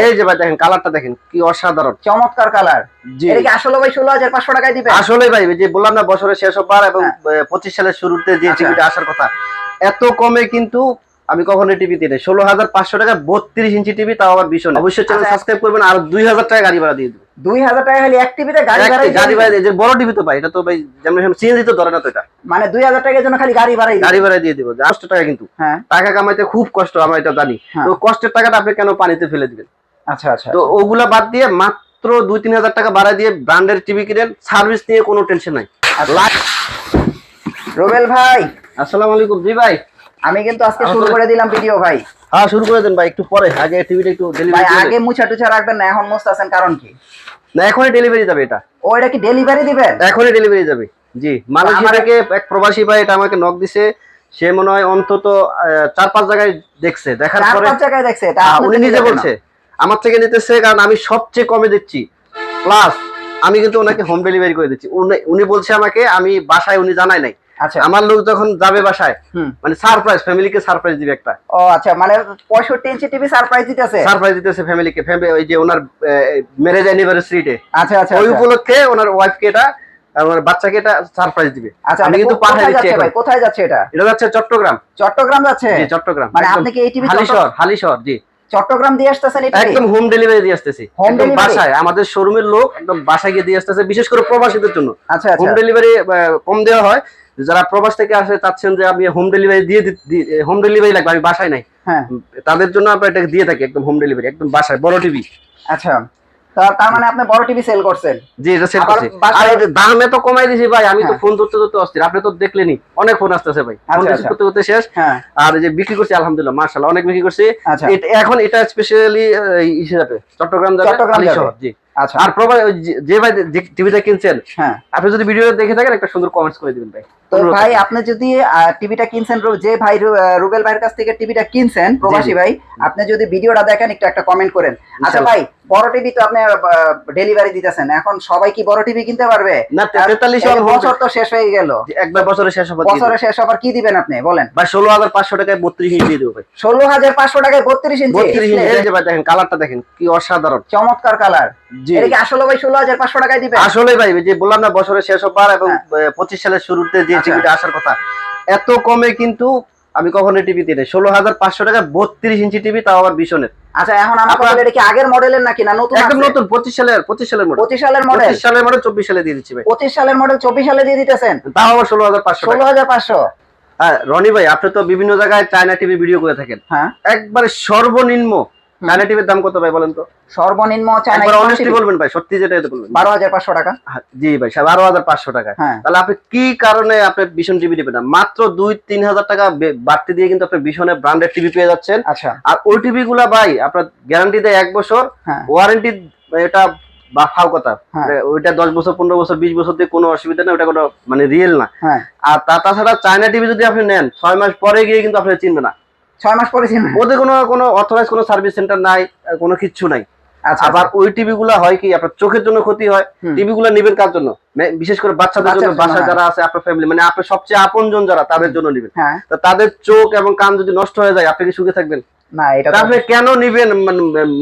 এই যে ভাই দেখেন কালারটা দেখেন কি অসাধারণ চমৎকার কালার। জি এটা কি আসলে ভাই 16,500 টাকায় দিবেন? আসলে ভাই যে বললাম না বছরের শেষ হবার এবং 25 সালের শুরুতে যে আচ্ছা। টিভিটা আসার কথা এত কমে কিন্তু আমি কখনো টিভি দিই 16,500 টাকা 32 ইঞ্চি টিভি, তাও আবার ভীষণ। অবশ্যই চ্যানেল সাবস্ক্রাইব করবেন আর 2000 টাকা গাড়ি ভাড়া দিয়ে দেবেন। 2000 টাকা হলে এক টিভিতে গাড়ি ভাড়া গাড়ি ভাড়া যে বড় টিভি তো ভাই এটা তো ভাই যেমন সিএনজি তো ধরে না তো এটা, মানে 2000 টাকার জন্য খালি গাড়ি ভাড়া দিয়ে দিব 800 টাকা কিন্তু। হ্যাঁ টাকা কামাইতে খুব কষ্ট আমরা এটা জানি, তো কষ্টের টাকাটা আপনি কেন পানিতে ফেলে দিবেন? আচ্ছা আচ্ছা। তো ওগুলা বাদ দিয়ে মাত্র 2-3 হাজার টাকা ভাড়া দিয়ে ব্র্যান্ডের টিভি কিনেন, সার্ভিস নিয়ে কোনো টেনশন নাই। রুবেল ভাই আসসালামু আলাইকুম। জি ভাই আমি কিন্তু আজকে শুরু করে দিলাম ভিডিও ভাই। হ্যাঁ শুরু করে দেন ভাই, একটু পরে আগে টিভিটা একটু ভাই ডেলিভারি আগে মুছা টুছা রাখবেন না, এখন মুছতাছেন কারণ কি? না এখনই ডেলিভারি যাবে এটা। ও এটা কি ডেলিভারি দিবেন? এখনই ডেলিভারি যাবে। জি মালয়েশিয়া থেকে এক প্রবাসী ভাই এটা আমাকে নক দিছে, সে মনে হয় অন্তত 4-5 জায়গায় দেখছে, দেখার পরে 4-5 জায়গায় দেখছে এটা উনি নিজে বলছে আমার থেকে নিতেছে, কারণ আমি সবচেয়ে কমে দিচ্ছি, প্লাস আমি কিন্তু ওনাকে হোম ডেলিভারি করে দিচ্ছি। উনি বলছে আমাকে, আমি বাসায় উনি জানাই নাই। আচ্ছা আমার লোক যখন যাবে বাসায় মানে সারপ্রাইজ, ফ্যামিলিকে সারপ্রাইজ দিবে একটা। ও আচ্ছা, মানে 65 ইঞ্চি টিভি সারপ্রাইজ দিতেছে ফ্যামিলিকে, ওই যে ওনার ম্যারেজ অ্যানিভার্সারিতে, আচ্ছা আচ্ছা ওই উপলক্ষে ওনার ওয়াইফকে এটা, আমার বাচ্চাকে এটা সারপ্রাইজ দিবে। আচ্ছা আমি কিন্তু পাঠিয়ে দিচ্ছি এখন। কোথায় যাচ্ছে এটা? এটা যাচ্ছে চট্টগ্রাম। চট্টগ্রাম যাচ্ছে? জি চট্টগ্রাম। মানে আপনি কি এই টিভি হালিশহর জি চট্টগ্রাম দিয়ে আসতেছেন? এটা একদম হোম ডেলিভারি দিয়ে আসতেছি, একদম বাসায়, আমাদের শোরুমের লোক একদম বাসায় গিয়ে দিয়ে আসতেছে, বিশেষ করে প্রবাসীদের জন্য। আচ্ছা হোম ডেলিভারি কম দেওয়া হয়, যারা প্রবাস থেকে আসে চাচ্ছেন যে আমি হোম ডেলিভারি হোম ডেলিভারি লাগবে, আমি বাসায় নাই, হ্যাঁ তাদের জন্য আমরা এটা দিয়ে থাকি একদম হোম ডেলিভারি, একদম বাসায় বড় টিভি। আচ্ছা তার মানে আপনি বড় টিভি সেল করছেন? জি এটা সেল করছি। আর এই দাম এত কমাই দিয়েছি ভাই, আমি তো ফোন ধরতে অস্থির, আপনি তো দেখলেনই অনেক ফোন আসতেছে ভাই, ফোন রিসিভ করতে করতে শেষ। আর যে বিক্রি করছি আলহামদুলিল্লাহ মাশাআল্লাহ অনেক বিক্রি করছি। এখন এটা স্পেশালি হিসেবে চট্টগ্রাম যাবে, হালিশহর। জি আচ্ছা। আর যে ভাই টিভিটা কিনছেন, আপনি যদি ভিডিও দেখে থাকেন একটা সুন্দর কমেন্টস করে দিবেন ভাই। তো ভাই আপনি যদি টিভিটা কিনছেন, যে ভাই রুবেল ভাইয়ের কাছ থেকে টিভিটা কিনছেন, প্রবাসী ভাই, আপনি যদি ভিডিওটা দেখেন একটা কমেন্ট করেন। আচ্ছা ভাই বড় টিভি তো আপনি ডেলিভারি দিতেছেন, এখন সবাই কি বড় টিভি কিনতে পারবে? না 43 বছর তো শেষ হয়ে গেল, একবার বছরের শেষ হবে, বছরের শেষ হবার কি দিবেন আপনি বলেন? ভাই 16,500 টাকায় 32 ইঞ্চি দিয়ে দেব ভাই। 16,500 টাকায় 32 ইঞ্চি? এই যে ভাই দেখেন কালারটা দেখেন কি অসাধারণ, চমৎকার কালার। এটা কি আসলে ভাই 16,500 টাকায় দিবেন? আসলে ভাই যে বললাম না বছরের শেষ হবার এবং 25 সালের শুরুতে যে টিভিটা আসার কথা এত কমে কিন্তু আমি কখনো টিভি দিই নাই। 16,500 টাকা 32 ইঞ্চি টিভি, তাও আবার ভীষণের। আচ্ছা এখন আমার কথা, এটা কি আগের মডেলের নাকি না নতুন? একদম নতুন, 25 সালের মডেল। 25 সালের মডেল 24 সালে দিয়ে দিচ্ছি ভাই। 25 সালের মডেল 24 সালে দিয়ে দিতেছেন, তাও আবার 16,500 টাকা। 16,500। হ্যাঁ রনি ভাই আপনি তো বিভিন্ন জায়গায় চায়না টিভি ভিডিও করে থাকেন, হ্যাঁ একবারে সর্বনিম্ন চায়না টিভির দাম কত ভাই বলেন তো? সর্বনিম্ন চায়না একবার অনেস্টলি বলবেন ভাই, সত্যি যেটা বলবেন। 12,500 টাকা। জি ভাই 12,500 টাকা। তাহলে আপনি কি কারণে আপনি ভীষণ টিভি নেবেন না? মাত্র 2-3 হাজার টাকা বাড়তি দিয়ে কিন্তু আপনি ভীষণের ব্র্যান্ডেড টিভি পেয়ে যাচ্ছেন। আচ্ছা আর ওই টিভি গুলা ভাই আপনার গ্যারান্টি দেয় 1 বছর, ওয়ারেন্টি এটা বা ফাও কথা, ওইটা 10 বছর 15 বছর 20 বছর দিয়ে কোনো অসুবিধা নেই, ওটা কোনো মানে রিয়েল না। আর তাছাড়া চায়না টিভি যদি আপনি নেন 6 মাস পরে গিয়ে কিন্তু আপনি চিনবে না। 6 মাস পরে চিনবে? ওদের কোনো অথরাইজ কোনো সার্ভিস সেন্টার নাই, কোনো কিচ্ছু নাই। আবার ওই টিভি গুলা হয় কি আপনার চোখের জন্য ক্ষতি হয়। টিভি গুলা নেবেন কার জন্য? বিশেষ করে বাচ্চাদের জন্য, বাসায় যারা আছে আপনার ফ্যামিলি, মানে আপনার সবচেয়ে আপনজন যারা, তাদের জন্য নেবেন। তো তাদের চোখ এবং কান যদি নষ্ট হয়ে যায় আপনি কি সুখে থাকবেন? না। এটা আপনি কেন নিবেন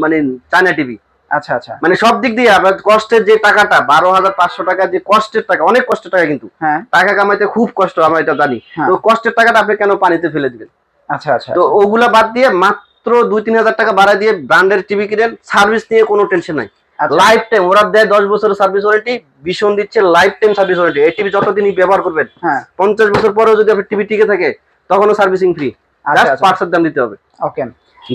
মানে চায়না টিভি? আচ্ছা আচ্ছা, মানে সব দিক দিয়ে আপনার কষ্টের যে টাকাটা 12,500 টাকা, যে কষ্টের টাকা, অনেক কষ্টের টাকা কিন্তু, টাকা কামাইতে খুব কষ্ট, আমরা এটা জানি। তো কষ্টের টাকাটা আপনি কেন পানিতে ফেলে দিবেন? আচ্ছা আচ্ছা। তো ওগুলা বাদ দিয়ে মাত্র 2-3 হাজার টাকা ভাড়া দিয়ে ব্র্যান্ডের টিভি কিনেন, সার্ভিস নিয়ে কোনো টেনশন নাই। লাইফ টাইম ওরা দেয় 10 বছরের সার্ভিস ওয়ারেন্টি, ভীষণ দিচ্ছে লাইফ টাইম সার্ভিস ওয়ারেন্টি। এই টিভি যতদিনই ব্যবহার করবেন, 50 বছর পরেও যদি আপনার টিভি টিকে থাকে তখনও সার্ভিসিং ফ্রি, জাস্ট পার্টসের দাম দিতে হবে। ওকে,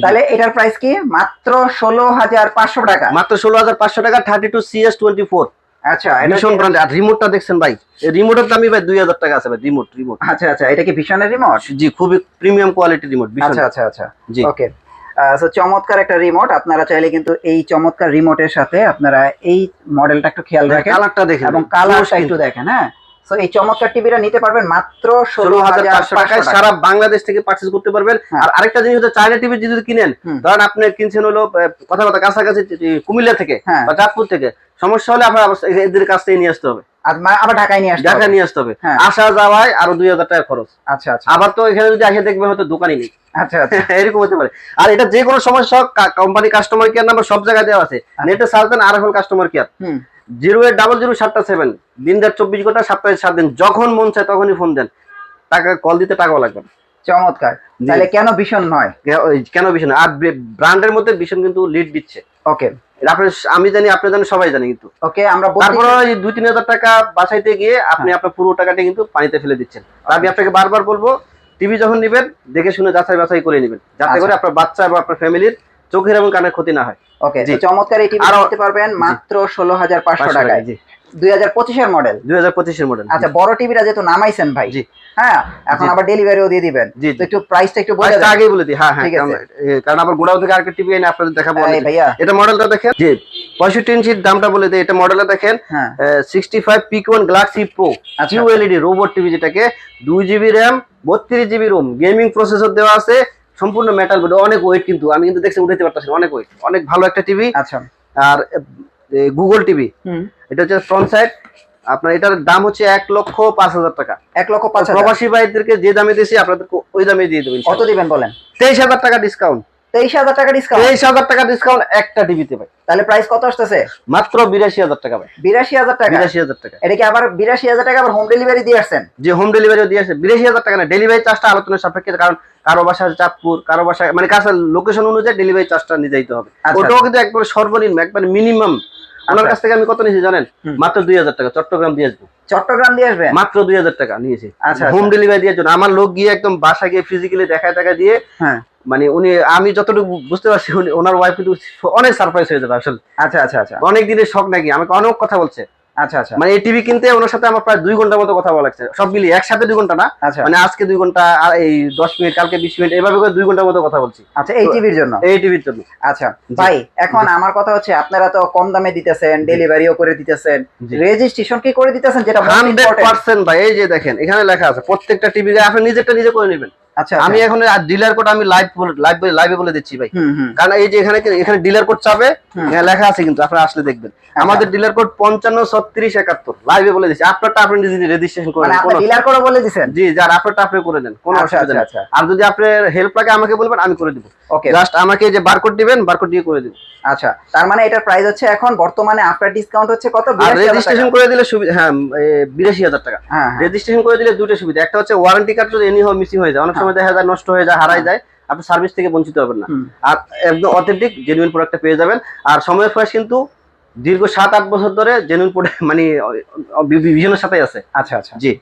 তাহলে এটার প্রাইস কি? মাত্র 16,500 টাকা। মাত্র 16,500 টাকা, 32CS24। আচ্ছা, ভীষণ ব্র্যান্ড। আর রিমোটটা দেখছেন ভাই, এই রিমোটের দামই ভাই 2000 টাকা আছে ভাই, রিমোট। আচ্ছা আচ্ছা, এটা কি ভীষণের রিমোট? জি খুবই প্রিমিয়াম কোয়ালিটি রিমোট। আচ্ছা আচ্ছা আচ্ছা, জি ওকে। সো চমৎকার একটা রিমোট, আপনারা চাইলে কিন্তু এই চমৎকার রিমোটের সাথে আপনারা এই মডেলটা একটু খেয়াল রাখেন, কালারটা দেখেন এবং কালারটা একটু দেখেন। হ্যাঁ, সো এই চমৎকার টিভিটা নিতে পারবেন মাত্র 16,500 টাকায়, সারা বাংলাদেশ থেকে পারচেজ করতে পারবেন। আর আরেকটা জিনিস হচ্ছে চায়না টিভি যদি কিনেন, ধরেন আপনি কিনছেন হলো কথা কাছাকাছি কুমিল্লা থেকে বা চাঁদপুর থেকে, সমস্যা হলে আপনার এদের কাছ থেকে নিয়ে আসতে হবে। আবার ঢাকায় নিয়ে আসতে হবে আসা যাওয়ায় আরো 2000 টাকা খরচ। আচ্ছা আচ্ছা। আবার তো এখানে যদি আসে দেখবেন হয়তো দোকানই নেই। আচ্ছা আচ্ছা এরকম হতে পারে। আর এটা যে কোনো সমস্যা কোম্পানি কাস্টমার কেয়ার নাম্বার সব জায়গায় দেওয়া আছে, নেটে সার্চ দেন RFL কাস্টমার কেয়ার 0800777 দিন রাত 24 ঘন্টা সপ্তাহে 7 দিন, যখন মন চায় তখনই ফোন দেন, টাকা কল দিতে টাকাও লাগবে না। চমৎকার। তাহলে কেন ভীষণ নয়, কেন ভীষণ, আর ব্র্যান্ডের মধ্যে ভীষণ কিন্তু লিড দিচ্ছে। ওকে আমি জানি, আপনি জানেন, সবাই জানে কিন্তু। ওকে আমরা তারপরে 2-3 হাজার টাকা বাঁচাইতে গিয়ে আপনি আপনার পুরো টাকাটা কিন্তু পানিতে ফেলে দিচ্ছেন। আমি আপনাকে বারবার বলবো, টিভি যখন নেবেন দেখে শুনে যাচাই বাছাই করে নেবেন, যাতে করে আপনার বাচ্চা বা আপনার ফ্যামিলির চোখের এবং কানের ক্ষতি না হয়। ওকে চমৎকার। এই টিভি নিতে পারবেন মাত্র 16,500 টাকায়, 2025 এর মডেল। 2025 এর মডেল। আচ্ছা, বড় টিভিটা যেহেতু নামাইছেন ভাই, হ্যাঁ, এখন আবার ডেলিভারিও দিয়ে দিবেন, তো একটু প্রাইসটা একটু বলে দেন। আগেই বলে দিই। হ্যাঁ হ্যাঁ, কারণ আবার গোড়াও থেকে আরেকটা টিভি এনে আপনাদের দেখাবো। ভাইয়া এটা মডেলটা দেখেন, জি 65 ইঞ্চির দামটা বলে দিই। এটা মডেলটা দেখেন 65 Peak1 Galaxy Pro QLED robot TV, যেটাকে 2GB RAM 32GB ROM gaming processor দেওয়া আছে, সম্পূর্ণ মেটাল বডি, অনেক ওয়েট, কিন্তু আমি কিন্তু দেখছি উঠাইতে পারতাছি, অনেক ওয়েট, অনেক ভালো একটা টিভি। আচ্ছা, আর গুগল টিভি, এটা হচ্ছে ফ্রন্ট সাইড। আপনার এটার দাম হচ্ছে 1,05,000 টাকা। 1,05,000। প্রবাসী ভাইদেরকে যে দামে দিয়েছি আপনাদেরকে ওই দামে দিয়ে দেবেন। কত দিবেন বলেন? 23,000 টাকা ডিসকাউন্ট। 23,000 টাকা ডিসকাউন্ট? 23,000 টাকা ডিসকাউন্ট একটা টিভিতে ভাই। তাহলে প্রাইস কত আসতেছে? মাত্র 82,000 টাকা ভাই। 82,000 টাকা? 82,000 টাকা। এটা কি আবার 82,000 টাকা আবার হোম ডেলিভারি দিয়ে আসছেন? যে হোম ডেলিভারিও দিয়ে আসছে। 82,000 টাকা না, ডেলিভারি চার্জটা আলোচনার সাপেক্ষে, কারণ কারো বাসা চাঁদপুর, কারো বাসা মানে কাছে লোকেশন অনুযায়ী ডেলিভারি চার্জটা নিয়ে যাইতে হবে। ওটাও কিন্তু একবার সর্বনিম্ন, একবার মিনিমাম। ওনার কাছ থেকে আমি কত নিয়েছি জানেন? মাত্র 2,000 টাকা। চট্টগ্রাম দিয়ে আসবো। চট্টগ্রাম দিয়ে আসবে? মাত্র 2,000 টাকা নিয়েছি হোম ডেলিভারি দেওয়ার জন্য। আমার লোক গিয়ে একদম বাসা গিয়ে ফিজিক্যালি দেখায় টাকা দিয়ে, মানে উনি, আমি যতটুকু বুঝতে পারছি ওনার ওয়াইফ কিন্তু অনেক সারপ্রাইজ হয়ে যাবে আসলে। আচ্ছা আচ্ছা আচ্ছা। অনেক দিনের শখ নাকি, আমাকে অনেক কথা বলছে। আচ্ছা আচ্ছা। মানে এই টিভি কিনতে ওনার সাথে আমার প্রায় 2 ঘন্টার মতো কথা বলা লাগছে, সব মিলিয়ে একসাথে 2 ঘন্টা না, মানে আজকে 2 ঘন্টা আর এই 10 মিনিট, কালকে 20 মিনিট, এভাবে করে 2 ঘন্টার মতো কথা বলছি। আচ্ছা, এই টিভির জন্য? এই টিভির জন্য। আচ্ছা ভাই, এখন আমার কথা হচ্ছে, আপনারা তো কম দামে দিতেছেন, ডেলিভারিও করে দিতেছেন, রেজিস্ট্রেশন কি করে দিতেছেন? যেটা 100% ভাই। এই যে দেখেন এখানে লেখা আছে, প্রত্যেকটা টিভি আপনি নিজেরটা নিজে করে নেবেন। আচ্ছা, আমি এখন ডিলার কোড আমি লাইভে বলে দিচ্ছি ভাই, কারণ এই যে এখানে ডিলার কোড চাবে, লেখা আছে কিন্তু, আপনারা আসলে দেখবেন। আমাদের ডিলার কোড 553671 লাইভে বলে দিচ্ছি। আপনারটা আপনি নিজে রেজিস্ট্রেশন করে নেন। আপনি ডিলার কোড বলে দিবেন? জি, যার আপনারটা আপনি করে নেন, কোনো অসুবিধা নেই। আর যদি আপনার হেল্প লাগে আমাকে বলবেন, আমি করে দিব। ওকে, জাস্ট আমাকে যে বারকোড দিবেন, বারকোড দিয়ে করে দিব। আচ্ছা, তার মানে এটার প্রাইস হচ্ছে এখন বর্তমানে আফটার ডিসকাউন্ট হচ্ছে কত? আর রেজিস্ট্রেশন করে দিলে সুবিধা, হ্যাঁ 82,000 টাকা। রেজিস্ট্রেশন করে দিলে দুটো সুবিধা, একটা হচ্ছে ওয়ারেন্টি কার্ড যদি এনি হয় মিসিং হয়ে যায়, অনেক সময় দেখা যায় নষ্ট হয়ে যায়, হারায় যায়, আপনি সার্ভিস থেকে বঞ্চিত হবেন না। আর একদম অথেন্টিক জেনুইন প্রোডাক্টটা পেয়ে যাবেন। আর সময়ের প্রয়াস কিন্তু দীর্ঘ 7-8 বছর ধরে জেনুইন প্রোডাক্ট, মানে ভিশনের সাথে আছে। আচ্ছা আচ্ছা, জি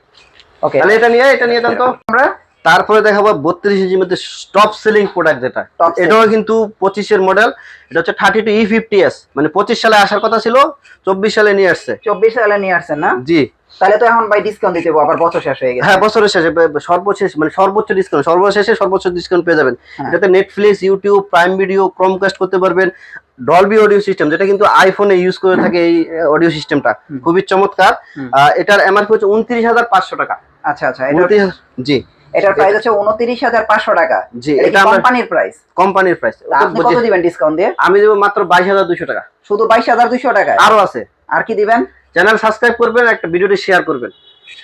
ওকে। তাহলে এটা নিয়ে দেন তো আমরা। তারপরে দেখাবো 32 ইঞ্চির মধ্যে টপ সেলিং প্রোডাক্ট, যেটা এটাও কিন্তু 25 এর মডেল। এটা হচ্ছে 32E50s, মানে 25 সালে আসার কথা ছিল, 24 সালে নিয়ে আসছে। 24 সালে নিয়ে আসছেন না? জি। তাহলে তো এখন ভাই ডিসকাউন্ট দিতে হবে, আবার বছর শেষ হয়ে গেছে। হ্যাঁ, বছরের শেষে সর্বশেষ, মানে সর্বোচ্চ ডিসকাউন্ট, সর্বশেষে সর্বোচ্চ ডিসকাউন্ট পেয়ে যাবেন। এটাতে Netflix, YouTube, prime video, Chromecast করতে পারবেন। ডলবি অডিও সিস্টেম, যেটা কিন্তু আইফোনে ইউজ করে থাকে, এই অডিও সিস্টেমটা খুবই চমৎকার। এটার এমআরপি হচ্ছে 29,500 টাকা। আচ্ছা আচ্ছা, জি, এটার প্রাইস হচ্ছে 29,500 টাকা। জি, এটা কোম্পানির প্রাইস। আপনি কত দিবেন ডিসকাউন্ট দিয়ে? আমি দেব মাত্র 22,200 টাকা। শুধু 22,200 টাকা? আরো আছে। আর কি দিবেন? চ্যানেল সাবস্ক্রাইব করবেন, একটা ভিডিওটি শেয়ার করবেন।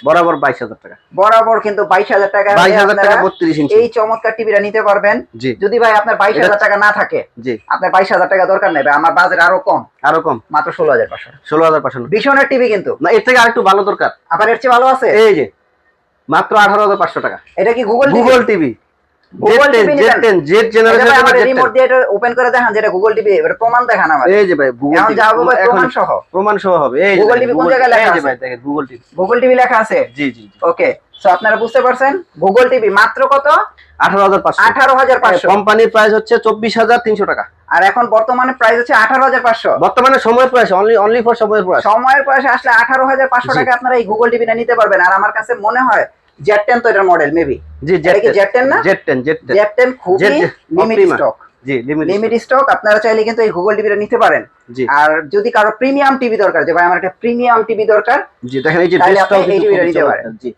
বরাবর 22,000 টাকা। বরাবর কিন্তু 22,000 টাকা। 22,000 টাকা 32 ইঞ্চি এই চমৎকার টিভিটা নিতে পারবেন। যদি ভাই আপনার 22,000 টাকা না থাকে, জি, আপনার 22,000 টাকা দরকার নেই ভাই, আমার বাজেট আরো কম, মাত্র 16,500। 16,500 ভীষণের টিভি কিন্তু না, এর থেকে আরেকটু ভালো দরকার। আবার এর চেয়ে ভালো আছে, এই যে মাত্র 18,500 টাকা। এটা কি গুগল টিভি? Z generation. আমার রিমোট দিয়ে এটা ওপেন করে দেখান, যেটা গুগল টিভি, এটা প্রমাণ দেখান আমার। এই যে ভাই গুগল টিভি, এখন যাবো ভাই প্রমাণ সহ হবে। এই গুগল টিভি কোন জায়গায় লেখা আছে? এই যে ভাই দেখেন গুগল টিভি লেখা আছে। জি জি, ওকে। সো আপনারা বুঝতে পারছেন, গুগল টিভি মাত্র কত? 18,500। 18,500। কোম্পানির প্রাইস হচ্ছে 24,300 টাকা। আর এখন বর্তমানে প্রাইস হচ্ছে 18,500। বর্তমানে সময়ের প্রাইস, অনলি ফর সময়ের প্রাইস। সময়ের প্রাইস আসলে 18,500 টাকা আপনারা এই গুগল টিভিটা নিতে পারবেন। আর আমার কাছে মনে হয় Z10 তো এটার মডেল মেবি। জি, Z10 না? Z10 খুবই লিমিটেড স্টক। জি, লিমিটেড স্টক। আপনারা চাইলে কিন্তু এই গুগল টিভিটা নিতে পারেন। আর যদি কারো প্রিমিয়াম টিভি দরকার, যে ভাই আমার একটা প্রিমিয়াম টিভি দরকার, জি দেখেন এই যে ডেস্কটপ এই টিভিটা নিতে পারেন। জি,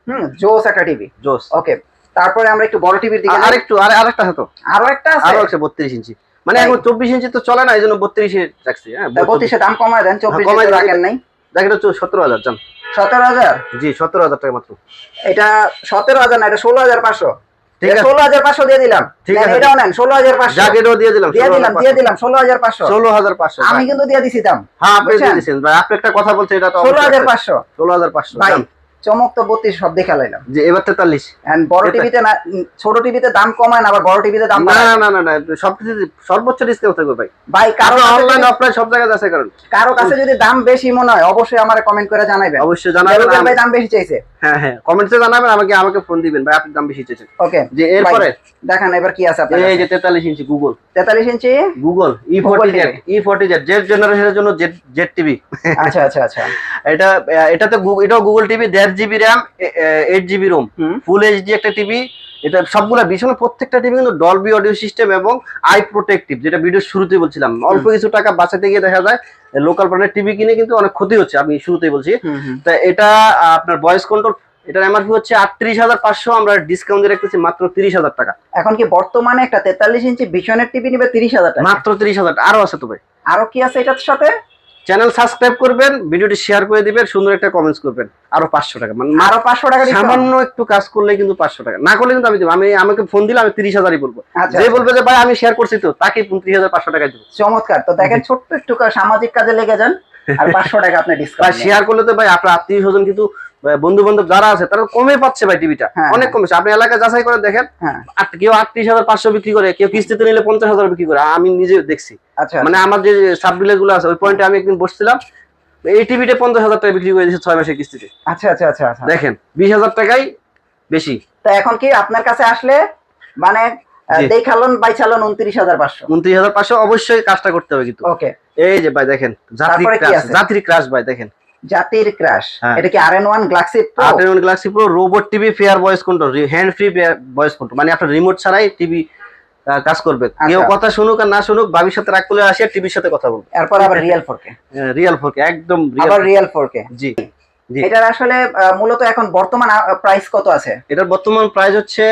জোস একটা টিভি, জোস। ওকে, তারপরে আমরা একটু বড় টিভির দিকে আরেকটা আছে তো, আরো একটা আছে, আরো আছে 32 ইঞ্চি। মানে এখন 24 ইঞ্চি তো চলে না, এইজন্য 32 এ রাখছি। হ্যাঁ, 32 এর দাম কমায় দেন, 24 এ রাখেন নাই। দেখেন তো 17,000 জান। 17,000? জি 17,000 টাকা মাত্র। এটা 17,000 না, এটা 16,500। ঠিক আছে 16,500 দিয়ে দিলাম। ঠিক আছে এটাও নেন 16,500। জ্যাকেটও দিয়ে দিলাম দিয়ে দিলাম 16,500। 16,500 আমি কিন্তু দিয়ে দিছি দাম। হ্যাঁ আপনি দিয়ে দিয়েছেন ভাই, আপনি একটা কথা বলছেন এটা তো 16,500। 16,500 ভাই চমক তো 32 সব দেখালাম। যে এবার 43 এন্ড বড় টিভিতে না, ছোট টিভিতে দাম কমায় না, আবার বড় টিভিতে দাম না বাড়ায়। না না না সবকিছু সর্বোচ্চ ডিসকাউন্ট থাকবে ভাই। ভাই কারো অনলাইন অফলাইন সব জায়গায় আছে কারণ কারো কাছে যদি দাম বেশি মনে হয় অবশ্যই আমারে কমেন্ট করে জানাবেন। অবশ্যই জানাবেন ভাই দাম বেশি চাইছে। হ্যাঁ হ্যাঁ কমেন্টসে জানাবেন, আমাকে ফোন দিবেন ভাই আপনি দাম বেশি চাইছেন। ওকে যে এরপরে দেখেন এবার কি আছে আপনার এই যে 43 ইঞ্চি গুগল 43 ইঞ্চি গুগল E40Z জেড জেনারেশনের জন্য জেড টিভি। আচ্ছা আচ্ছা আচ্ছা এটাতে এটাও Google TV 1.5 GB RAM 8 GB ROM full HD একটা টিভি। এটা সবগুলা ভীষণ, প্রত্যেকটা টিভি কিন্তু ডলবি অডিও সিস্টেম এবং আই প্রোটেক্টিভ, যেটা ভিডিওর শুরুতেই বলছিলাম। অল্প কিছু টাকা বাঁচাতে গিয়ে দেখা যায় লোকাল ব্র্যান্ডের টিভি কিনে কিন্তু অনেক ক্ষতি হচ্ছে, আমি শুরুতেই বলছি। তা এটা আপনার ভয়েস কন্ট্রোল, এটার এমআরপি হচ্ছে 38,500, আমরা ডিসকাউন্ট দিয়ে রাখতেছি মাত্র 30,000 টাকা। এখন কি বর্তমানে একটা 43 ইঞ্চি ভিশনের টিভি নিবে 30,000 টাকা? মাত্র 30,000। আরো আছে তো ভাই, আরো কি আছে এটার সাথে? চ্যানেল সাবস্ক্রাইব করবেন, ভিডিওটি শেয়ার করে দিবেন, সুন্দর একটা কমেন্টস করবেন, আরো 500 টাকা। মানে আরো 500 টাকা ডিসকাউন্ট। সামান্য একটু কাজ করলে কিন্তু 500 টাকা, না করলে কিন্তু আমি দেব। আমাকে ফোন দিলে আমি 30,000ই বলবো। যে বলবে যে ভাই আমি শেয়ার করছি তো, তাকে 29,500 টাকা দেব। চমৎকার। তো দেখেন ছোট্ট একটু সামাজিক কাজে লেগে যান আর 500 টাকা আপনি ডিসকাউন্ট। ভাই শেয়ার করলে তো ভাই আপনার আত্মীয়-স্বজন কিন্তু বন্ধু বান্ধব যারা আছে তারা কমে পাচ্ছে ভাই, টিভিটা অনেক কমেছে। আপনি এলাকায় যাচাই করে দেখেন, কেউ 38,500 বিক্রি করে, কেউ কিস্তিতে নিলে 50,000 বিক্রি করে, আমি নিজে দেখছি। মানে আমার যে সাব ডিলার গুলো আছে ওই পয়েন্টে আমি একদিন বসছিলাম, এই টিভিটা 50,000 টাকা বিক্রি করে দিয়েছে 6 মাসের কিস্তিতে। আচ্ছা আচ্ছা আচ্ছা আচ্ছা দেখেন 20,000 টাকাই বেশি। তো এখন কি আপনার কাছে আসলে মানে দেখালন বাই চালন 29,500। 29,500 অবশ্যই কাজটা করতে হবে কিন্তু। ওকে এই যে ভাই দেখেন জাতির ক্রাশ ভাই দেখেন জাতির ক্রাশ। এটা কি RN1 Galaxy pro? RN1 Galaxy pro robot TV, fair voice control, hand free voice control, মানে আপনার রিমোট ছাড়াই টিভি কাজ করবে। কেউ কথা শুনুক আর না শুনুক, বাবির সাথে রাগ করে আসে টিভির সাথে কথা বলবে। এরপর আবার রিয়েল 4K। রিয়েল 4K একদম আবার রিয়েল 4K। জি জি। এটার আসলে মূলত এখন বর্তমান প্রাইস কত আছে? এটার বর্তমান প্রাইস হচ্ছে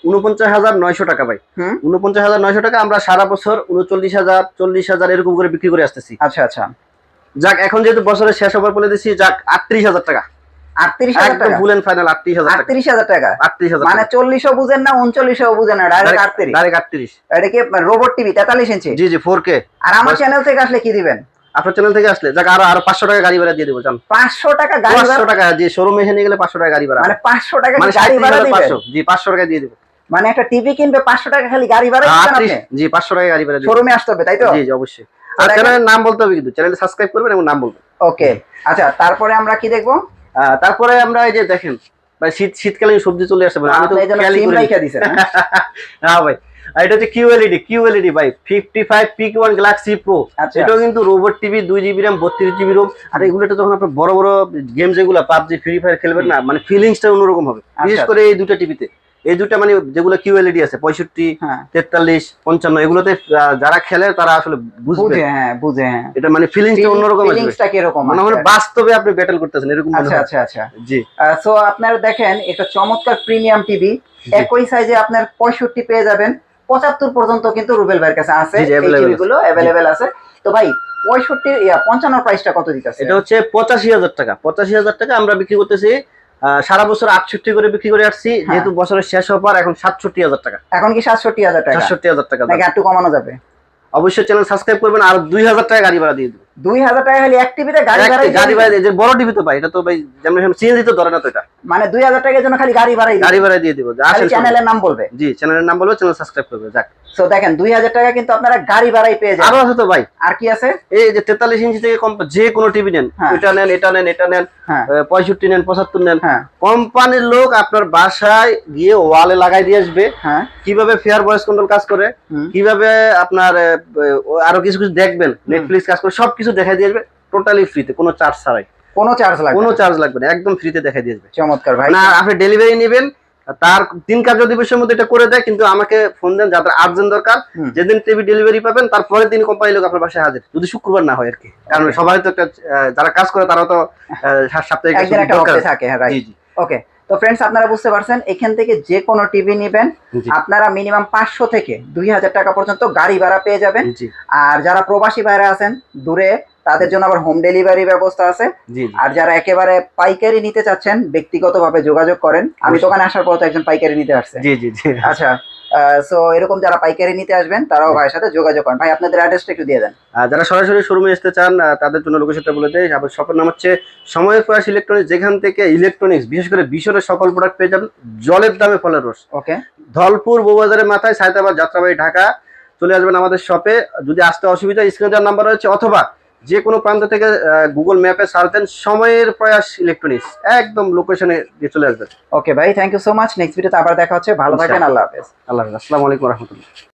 49,900 টাকা ভাই। 49,900 টাকা। আমরা সারা বছর 39,000 40,000 এরকম করে বিক্রি করে আসতেছি। আচ্ছা আচ্ছা যাক এখন যেহেতু বছরের শেষ হবার বলে দিছি, যাক 38,000 টাকা। 38,000 টাকা ফুল এন্ড ফাইনাল 38,000 টাকা। 38,000 টাকা 38,000 মানে 40ও বুঝেন না 39ও বুঝেন না, ডাইরেক্ট 38। ডাইরেক্ট 38। এটা কি রোবট টিভি 43 ইঞ্চি? জি জি 4K। আর আমার চ্যানেল থেকে আসলে কি দিবেন? আপনার চ্যানেল থেকে আসলে যাক আরো 500 টাকা গাড়ি ভাড়া দিয়ে দেব। জান 500 টাকা গাড়ি ভাড়া? 500 টাকা যে শোরুমে এসে নিয়ে গেলে 500 টাকা গাড়ি ভাড়া। মানে 500 টাকা মানে গাড়ি ভাড়া দিবেন? জি 500 টাকা দিয়ে দেব। মানে একটা টিভি কিনবে 500 টাকা খালি গাড়ি ভাড়া দিবেন আপনি? জি 500 টাকা গাড়ি ভাড়া দিয়ে শোরুমে আসতে হবে তাই তো? জি জি অবশ্যই। আর চ্যানেলের নাম বলতে হবে কিন্তু, চ্যানেলটা সাবস্ক্রাইব করবেন এবং নাম বলবেন। ওকে আচ্ছা তারপরে আমরা কি দেখবো? তারপরে আমরা এই যে দেখেন ভাই শীতকালীন সবজি চলে আসছে, আমি তো খেয়ালই করি না ভাই। এটা হচ্ছে QLED ভাই 55 Peak1 Galaxy Pro। এটাও কিন্তু robot TV 2 GB RAM 32 GB ROM. আর এগুলোতে যখন আপনি বড় বড় গেম যেগুলো PUBG ফ্রি ফায়ার খেলবেন না, মানে ফিলিংসটা অন্যরকম হবে। বিশেষ করে এই দুটো টিভিতে, এই দুটো মানে যেগুলো QLED আছে 65 43 55 এগুলোতে যারা খেলে তারা আসলে বুঝবে। বুঝে এটা মানে ফিলিংসটা অন্যরকম আসবে। ফিলিংসটা কি রকম মানে বাস্তবে আপনি ব্যাটল করতেছেন এরকম মনে হয়। আচ্ছা আচ্ছা জি। সো আপনারা দেখেন এটা চমৎকার প্রিমিয়াম টিভি, একই সাইজে আপনার 65 পেয়ে যাবেন, 75 পর্যন্ত কিন্তু রুবেল ভাইয়ের কাছে আছে, এই টিভিগুলো अवेलेबल আছে। তো ভাই 55 প্রাইসটা কত দিতেছে? এটা হচ্ছে 85,000 টাকা। 85,000 টাকা আমরা বিক্রি করতেছি। সারা বছর 68 করে বিক্রি করে আসছি, যেহেতু বছরের শেষ হবার এখন 67,000 টাকা। এখন কি 67,000 টাকা? 67,000 টাকা নাকি একটু কমানো যাবে? অবশ্যই চ্যানেল সাবস্ক্রাইব করবেন, আর 2,000 টাকা গাড়ি ভাড়া দিয়ে দেব। 2,000 টাকা খালি এক টিভিতে গাড়ি ভাড়া? যে বড় টিভি তো ভাই, এটা তো ভাই জেনারেশন সিএনজি তো ধরে না তো, এটা মানে 2,000 টাকার জন্য খালি গাড়ি ভাড়া দিয়ে দেব। আসলে চ্যানেলের নাম বলবে। জি চ্যানেলের নাম বলবে, চ্যানেল সাবস্ক্রাইব করবে। যাক সো দেখেন 2,000 টাকা কিন্তু আপনারা গাড়ি ভাড়াই পেয়ে যাবেন। আরো আছে তো ভাই। আর কি আছে? এই যে 43 ইঞ্চি থেকে কম যে কোনো টিভি নেন, এটা নেন এটা নেন এটা নেন, 65 নেন 75 নেন, কোম্পানির লোক আপনার বাসায় গিয়ে ওয়ালে লাগাই দিয়ে আসবে। কিভাবে ফেয়ার ভয়েস কন্ট্রোল কাজ করে, কিভাবে আপনার আরো কিছু কিছু দেখবেন, নেটফ্লিক্স কাজ করে, সবকিছু দেখাই দিয়ে আসবে টোটালি ফ্রিতে, কোনো চার্জ ছাড়াই। কোনো চার্জ লাগবে না, একদম ফ্রিতে দেখাই দিয়ে আসবে। চমৎকার ভাই। না আপনি ডেলিভারি নেবেন, তার 3 কার্য দিবসের মধ্যে এটা করে দেয়, কিন্তু আমাকে ফোন দেন যাদের আর্জেন্ট দরকার। যেদিন টিভি ডেলিভারি পাবেন তারপরে দিন কোম্পানি লোক আপনার বাসায় হাজির, যদি শুক্রবার না হয় আর কি। কারণ সবাই তো একটা যারা কাজ করে তারা তো সাপ্তাহিক একদিন একটা অফ থাকে। জি জি। ওকে তো ফ্রেন্ডস আপনারা বুঝতে পারছেন, এখান থেকে যে কোনো টিভি নেবেন আপনারা মিনিমাম 500 থেকে 2000 টাকা পর্যন্ত গাড়ি ভাড়া পেয়ে যাবেন। আর যারা প্রবাসী ভাইরা আছেন দূরে, তাদের জন্য আবার হোম ডেলিভারি ব্যবস্থা আছে। আর যারা একেবারে পাইকারি নিতে চাচ্ছেন ব্যক্তিগতভাবে যোগাযোগ করেন। আমি দোকানে আসার পর তো একজন পাইকারি নিতে আসছে। জি জি জি। আচ্ছা, সো এরকম যারা পাইকারি নিতে আসবেন তারাও ভাইয়ের সাথে যোগাযোগ করেন। ভাই আপনাদের অ্যাড্রেসটা একটু দিয়ে দেন। যারা সরাসরি শোরুমে আসতে চান তাদের জন্য লোকেশনটা বলে দেয়। আমার শপের নাম হচ্ছে সময়ের প্রয়াস ইলেকট্রনিক্স, যেখান থেকে ইলেকট্রনিক্স বিশেষ করে বিশনের সকল প্রোডাক্ট পেয়ে যাবেন জলের দামে ফলের রস। ওকে, ধলপুর বউবাজারের মাথায় সায়দাবাদ যাত্রাবাড়ি ঢাকা। চলে আসবেন আমাদের শপে। যদি আসতে অসুবিধা, স্ক্রিনে দেওয়ার নাম্বার রয়েছে, অথবা যে কোনো প্রান্ত থেকে গুগল ম্যাপে সার্চ দেন সময়ের প্রয়াস ইলেকট্রনিক্স, একদম লোকেশনে দিয়ে চলে আসবেন। ওকে ভাই, thank you so much. Next ভিডিওতে আবার দেখা হচ্ছে। ভালো থাকেন, আল্লাহ হাফেজ। আল্লাহ হাফেজ, আসসালামু আলাইকুম রহমতুল্লাহ।